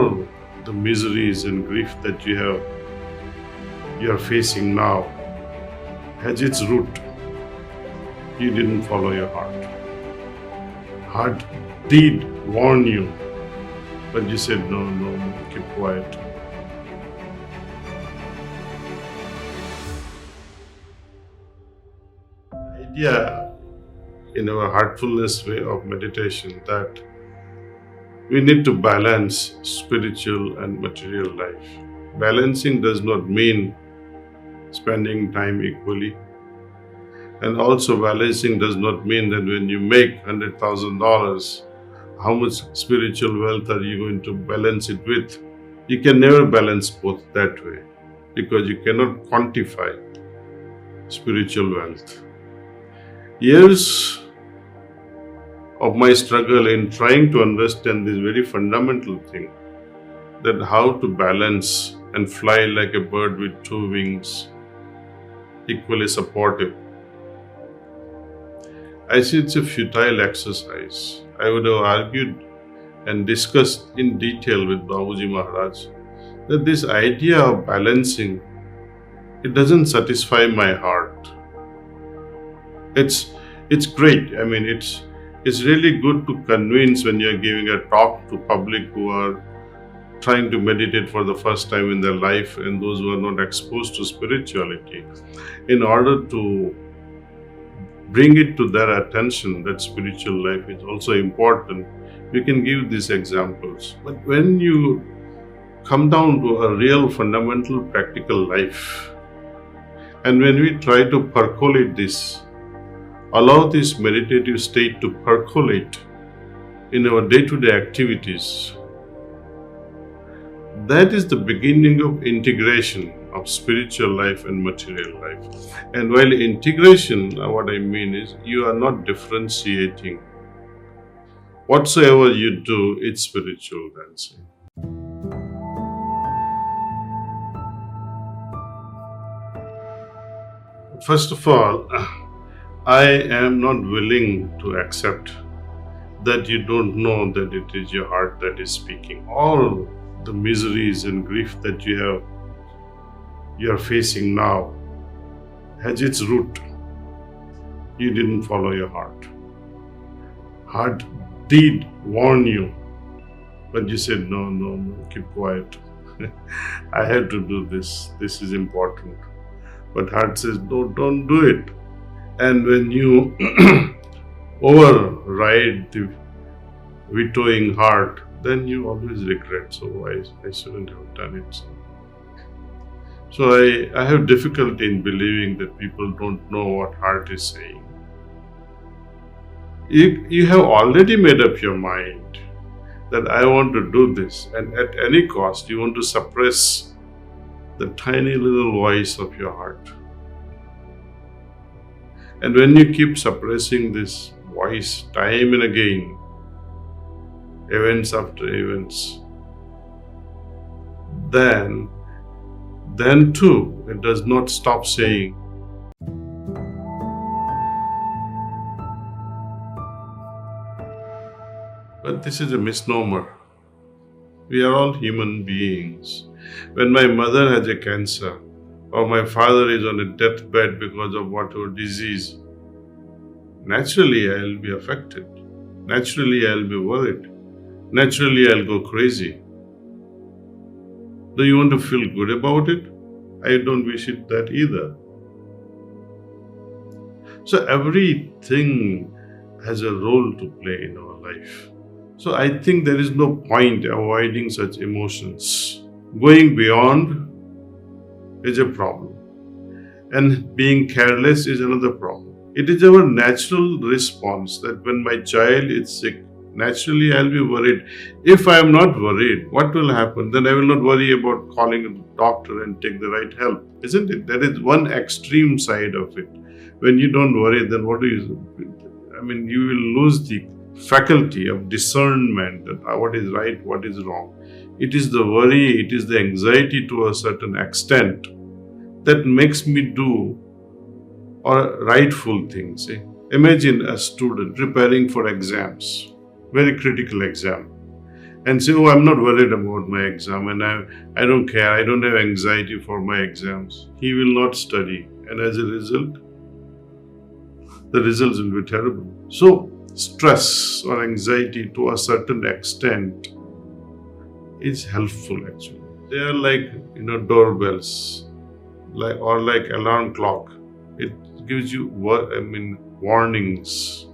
all the miseries and grief that you are facing now has its root. You didn't follow your heart. Heart did warn you, but you said no, no, no, keep quiet. Idea in our heartfulness way of meditation that we need to balance spiritual and material life. Balancing does not mean spending time equally. And also balancing does not mean that when you make $100,000, how much spiritual wealth are you going to balance it with? You can never balance both that way because you cannot quantify spiritual wealth. Years of my struggle in trying to understand this very fundamental thing, that how to balance and fly like a bird with two wings, equally supportive. I see it's a futile exercise. I would have argued and discussed in detail with Daaji Maharaj that this idea of balancing, it doesn't satisfy my heart. It's great. I mean, it's really good to convince when you're giving a talk to public who are trying to meditate for the first time in their life and those who are not exposed to spirituality, in order to bring it to their attention that spiritual life is also important. We can give these examples. But when you come down to a real fundamental practical life, and when we try to percolate this, allow this meditative state to percolate in our day-to-day activities, that is the beginning of integration of spiritual life and material life. And while integration, what I mean is you are not differentiating. Whatsoever you do, it's spiritual dancing. First of all, I am not willing to accept that you don't know that it is your heart that is speaking. All the miseries and grief that you are facing now has its root. You didn't follow your heart. Heart did warn you, but you said no, no, no, keep quiet. I have to do this. This is important. But heart says, no, don't do it. And when you override the vetoing heart, then you always regret. So I shouldn't have done it. So I have difficulty in believing that people don't know what heart is saying. You have already made up your mind that I want to do this, and at any cost you want to suppress the tiny little voice of your heart. And when you keep suppressing this voice time and again, events after events, then too it does not stop saying. But this is a misnomer. We are all human beings. When my mother has a cancer, or my father is on a deathbed because of whatever disease, naturally I'll be affected. Naturally I'll be worried. Naturally I'll go crazy. Do you want to feel good about it? I don't wish it that either. So everything has a role to play in our life. So I think there is no point avoiding such emotions. Going beyond is a problem. And being careless is another problem. It is our natural response that when my child is sick, naturally I'll be worried. If I am not worried, what will happen? Then I will not worry about calling a doctor and take the right help, isn't it? That is one extreme side of it. When you don't worry, then you will lose the faculty of discernment that what is right, what is wrong. It is the worry, it is the anxiety to a certain extent that makes me do or rightful things. Imagine a student preparing for exams, very critical exam, and say, oh, I'm not worried about my exam and I don't care, I don't have anxiety for my exams. He will not study, and as a result, the results will be terrible. So, stress or anxiety to a certain extent is helpful actually. They are like, doorbells, like alarm clock. It gives you warnings.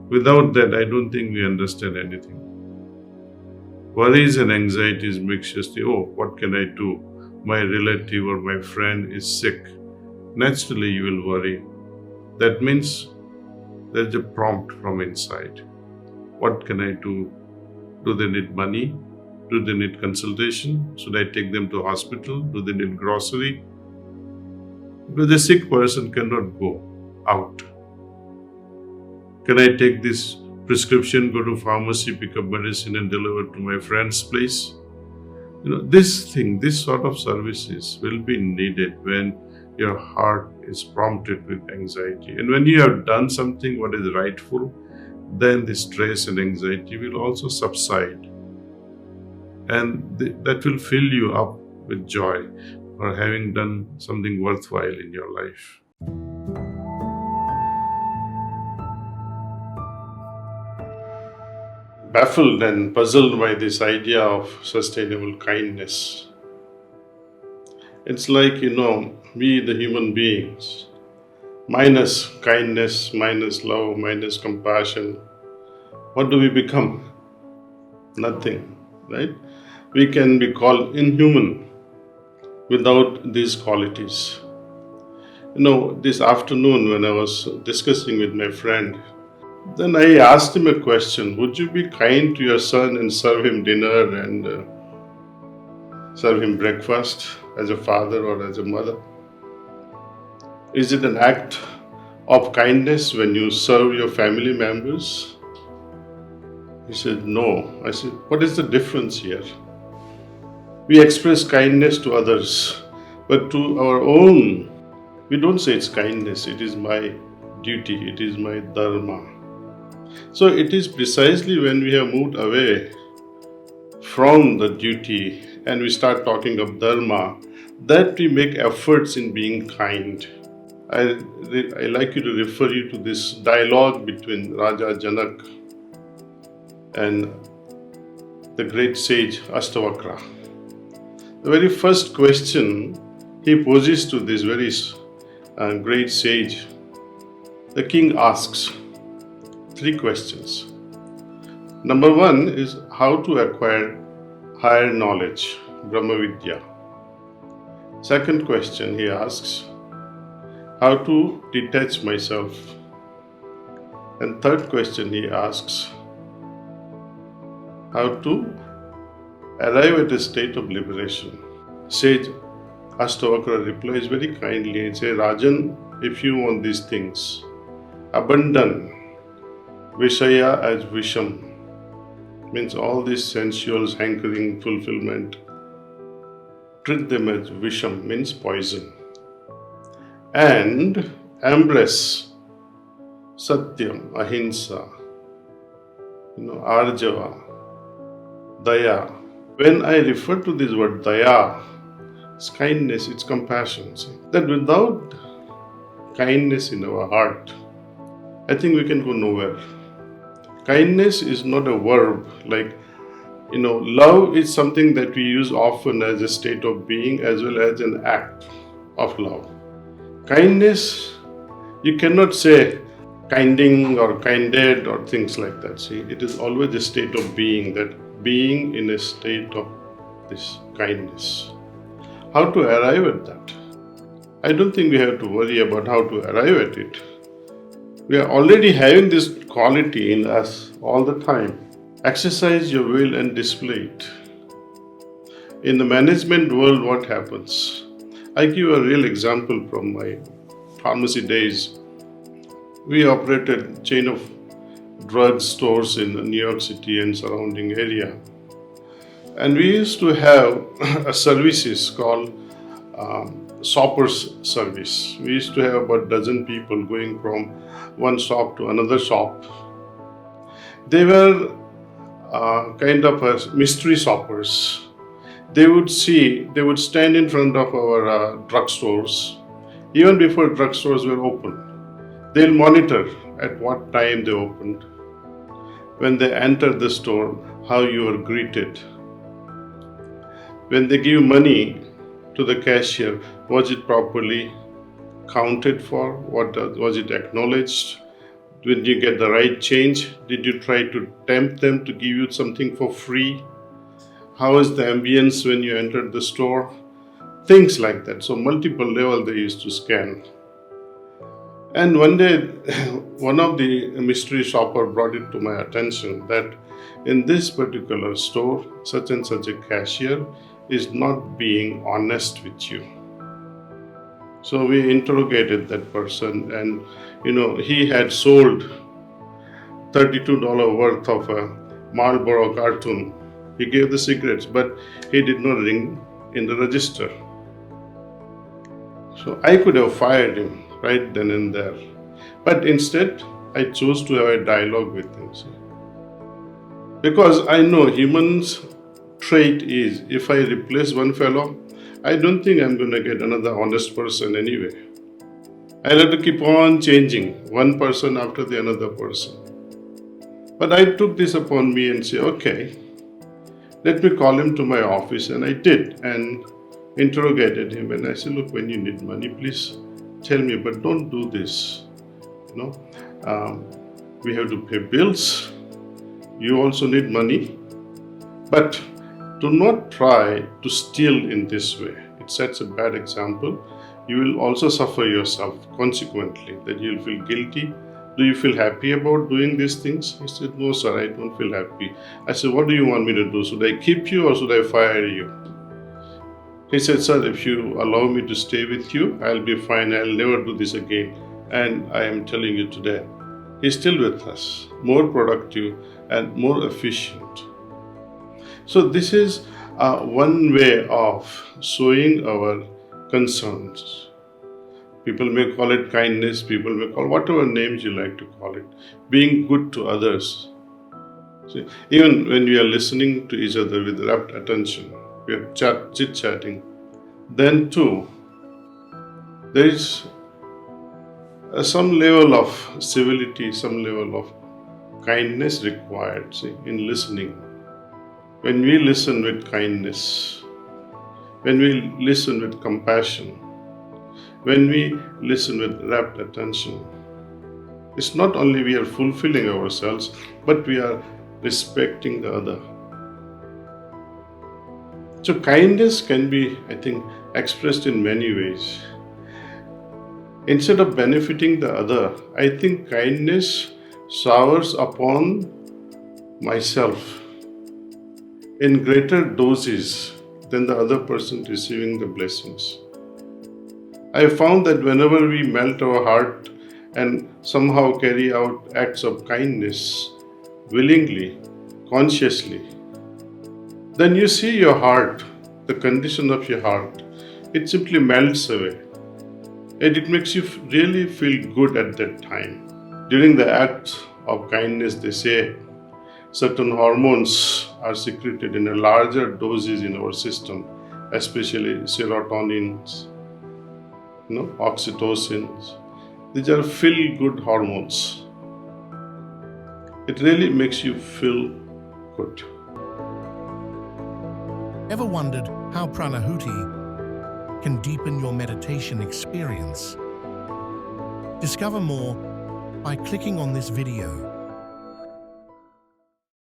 Without that, I don't think we understand anything. Worries and anxieties makes you say, oh, what can I do? My relative or my friend is sick. Naturally, you will worry. That means there's a prompt from inside. What can I do? Do they need money? Do they need consultation? Should I take them to hospital? Do they need grocery? Because the sick person cannot go out. Can I take this prescription, go to pharmacy, pick up medicine and deliver to my friend's place? This sort of services will be needed when your heart is prompted with anxiety. And when you have done something what is rightful, then the stress and anxiety will also subside. And that will fill you up with joy for having done something worthwhile in your life. Baffled and puzzled by this idea of sustainable kindness. It's like, we the human beings, minus kindness, minus love, minus compassion, what do we become? Nothing, right? We can be called inhuman without these qualities. This afternoon when I was discussing with my friend, then I asked him a question. Would you be kind to your son and serve him dinner and serve him breakfast as a father or as a mother? Is it an act of kindness when you serve your family members? He said, no. I said, what is the difference here? We express kindness to others, but to our own, we don't say it's kindness. It is my duty. It is my dharma. So it is precisely when we have moved away from the duty and we start talking of dharma that we make efforts in being kind. I like you to refer you to this dialogue between Raja Janak and the great sage Astavakra. The very first question he poses to this very great sage, the king asks 3 questions. Number 1 is how to acquire higher knowledge, Brahma Vidya. Second question he asks, how to detach myself. And third question he asks, how to arrive at a state of liberation. Sage Astavakra replies very kindly and says, Rajan, if you want these things, abandon Vishaya as Visham, means all these sensuals, hankering, fulfillment, treat them as Visham, means poison. And embrace Satyam, Ahimsa, Arjava, Daya. When I refer to this word Daya, it's kindness, it's compassion. See? That without kindness in our heart, I think we can go nowhere. Kindness is not a verb like, love is something that we use often as a state of being as well as an act of love. Kindness, you cannot say kinding or kinded or things like that. See, it is always a state of being, that being in a state of this kindness. How to arrive at that? I don't think we have to worry about how to arrive at it. We are already having this quality in us all the time. Exercise your will and display it. In the management world, what happens? I give a real example from my pharmacy days. We operated a chain of drug stores in New York City and surrounding area. And we used to have a services called shoppers service. We used to have about a dozen people going from one shop to another shop. They were kind of mystery shoppers. They would stand in front of our drugstores even before drugstores were open. They'll monitor at what time they opened, when they enter the store, how you are greeted. When they give money to the cashier, was it properly counted for? Was it acknowledged? Did you get the right change? Did you try to tempt them to give you something for free? How is the ambience when you entered the store? Things like that. So multiple level they used to scan. And one day, one of the mystery shopper brought it to my attention that in this particular store, such and such a cashier is not being honest with you. So we interrogated that person, and he had sold $32 worth of a Marlboro cartoon. He gave the cigarettes, but he did not ring in the register. So I could have fired him right then and there. But instead, I chose to have a dialogue with him. See? Because I know humans' trait is, if I replace one fellow, I don't think I'm going to get another honest person anyway. I'll have to keep on changing one person after the another person. But I took this upon me and say, okay, let me call him to my office. And I did, and interrogated him. And I said, look, when you need money, please tell me, but don't do this. We have to pay bills. You also need money. But do not try to steal in this way. It sets a bad example. You will also suffer yourself consequently, that you'll feel guilty. Do you feel happy about doing these things? He said, no, sir, I don't feel happy. I said, what do you want me to do? Should I keep you or should I fire you? He said, sir, if you allow me to stay with you, I'll be fine. I'll never do this again. And I am telling you today, he's still with us, more productive and more efficient. So this is one way of showing our concerns. People may call it kindness, people may call whatever names you like to call it. Being good to others. See, even when we are listening to each other with rapt attention, we are chit-chatting, then too, there is some level of civility, some level of kindness required, see, in listening. When we listen with kindness, when we listen with compassion, when we listen with rapt attention, it's not only we are fulfilling ourselves, but we are respecting the other. So kindness can be, I think, expressed in many ways. Instead of benefiting the other, I think kindness showers upon myself in greater doses than the other person receiving the blessings. I found that whenever we melt our heart and somehow carry out acts of kindness willingly, consciously, then you see your heart, the condition of your heart, it simply melts away. And it makes you really feel good at that time. During the act of kindness, they say certain hormones are secreted in a larger doses in our system, especially serotonins, oxytocins. These are feel-good hormones. It really makes you feel good. Ever wondered how Pranahuti can deepen your meditation experience? Discover more by clicking on this video.